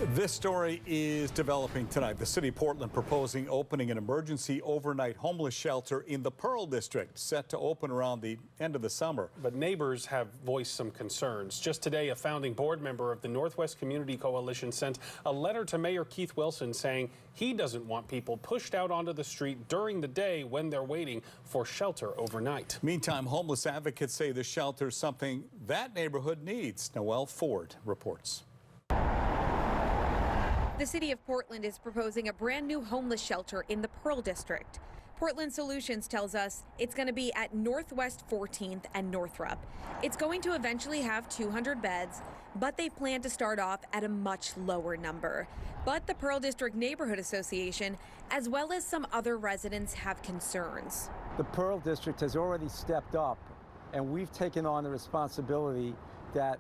This story is developing tonight. The city of Portland proposing opening an emergency overnight homeless shelter in the Pearl District, set to open around the end of the summer. But neighbors have voiced some concerns. Just today, a founding board member of the Northwest Community Coalition sent a letter to Mayor Keith Wilson saying he doesn't want people pushed out onto the street during the day when they're waiting for shelter overnight. Meantime, homeless advocates say the shelter is something that neighborhood needs. Noelle Ford reports. The city of Portland is proposing a brand new homeless shelter in the Pearl District. Portland Solutions tells us it's going to be at Northwest 14th and Northrup. It's going to eventually have 200 beds, but they plan to start off at a much lower number. But the Pearl District Neighborhood Association, as well as some other residents, have concerns. The Pearl District has already stepped up, and we've taken on the responsibility that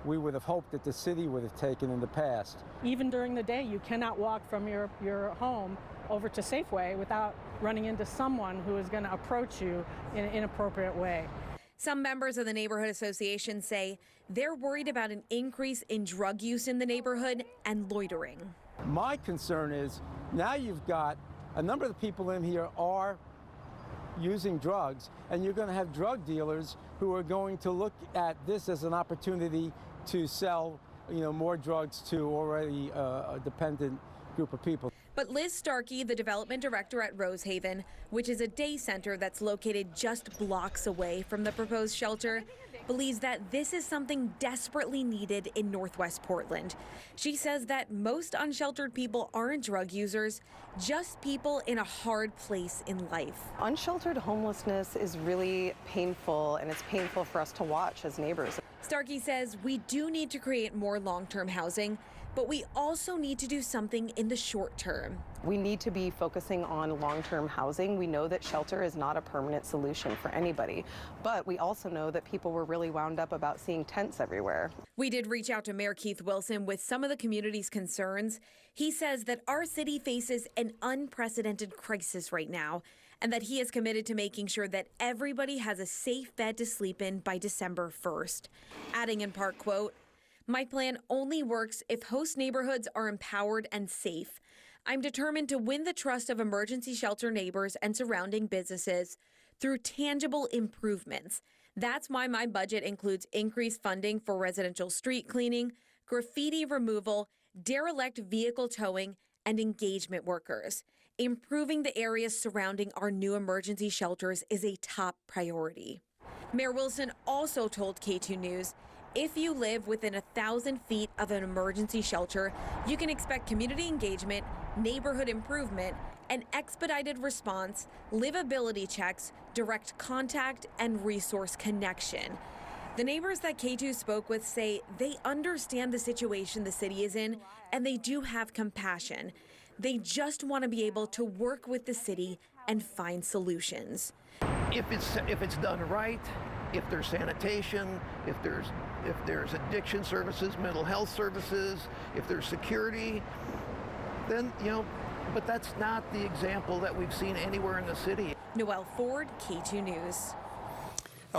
we would have hoped that the city would have taken in the past. Even during the day, you cannot walk from your home over to Safeway without running into someone who is going to approach you in an inappropriate way. Some members of the neighborhood association say they're worried about an increase in drug use in the neighborhood and loitering. My concern is now you've got a number of the people in here are using drugs, and you're going to have drug dealers who are going to look at this as an opportunity to sell, more drugs to already a dependent group of people. But Liz Starkey, the development director at Rosehaven, which is a day center that's located just blocks away from the proposed shelter, believes that this is something desperately needed in Northwest Portland. She says that most unsheltered people aren't drug users, just people in a hard place in life. Unsheltered homelessness is really painful, and it's painful for us to watch as neighbors. Starkey says we do need to create more long-term housing, but we also need to do something in the short term. We need to be focusing on long-term housing. We know that shelter is not a permanent solution for anybody, but we also know that people were really wound up about seeing tents everywhere. We did reach out to Mayor Keith Wilson with some of the community's concerns. He says that our city faces an unprecedented crisis right now, and that he is committed to making sure that everybody has a safe bed to sleep in by December 1st. Adding in part, quote, "My plan only works if host neighborhoods are empowered and safe. I'm determined to win the trust of emergency shelter neighbors and surrounding businesses through tangible improvements. That's why my budget includes increased funding for residential street cleaning, graffiti removal, derelict vehicle towing, and engagement workers. Improving the areas surrounding our new emergency shelters is a top priority." Mayor Wilson also told K2 News, if you live within 1,000 feet of an emergency shelter, you can expect community engagement, neighborhood improvement, an expedited response, livability checks, direct contact, and resource connection. The neighbors that K2 spoke with say they understand the situation the city is in, and they do have compassion. They just want to be able to work with the city and find solutions. If it's done right, if there's sanitation, if there's addiction services, mental health services, if there's security, then, but that's not the example that we've seen anywhere in the city. Noelle Ford, K2 News.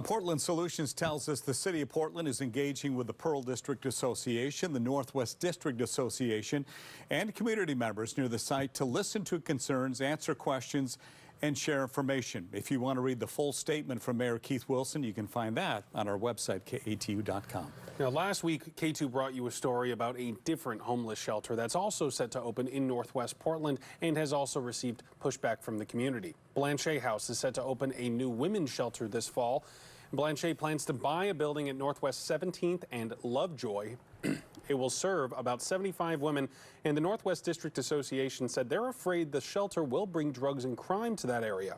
Portland Solutions tells us the city of Portland is engaging with the Pearl District Association, the Northwest District Association, and community members near the site to listen to concerns, answer questions, and share information. If you want to read the full statement from Mayor Keith Wilson, you can find that on our website, katu.com. Now, last week, K2 brought you a story about a different homeless shelter that's also set to open in Northwest Portland and has also received pushback from the community. Blanche House is set to open a new women's shelter this fall. Blanche plans to buy a building at Northwest 17th and Lovejoy. It will serve about 75 women, and the Northwest District Association said they're afraid the shelter will bring drugs and crime to that area.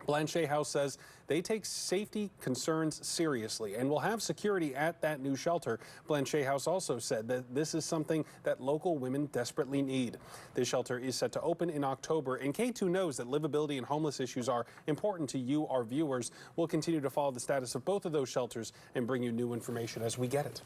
Blanche House says they take safety concerns seriously and will have security at that new shelter. Blanche House also said that this is something that local women desperately need. This shelter is set to open in October, and K2 knows that livability and homeless issues are important to you, our viewers. We'll continue to follow the status of both of those shelters and bring you new information as we get it.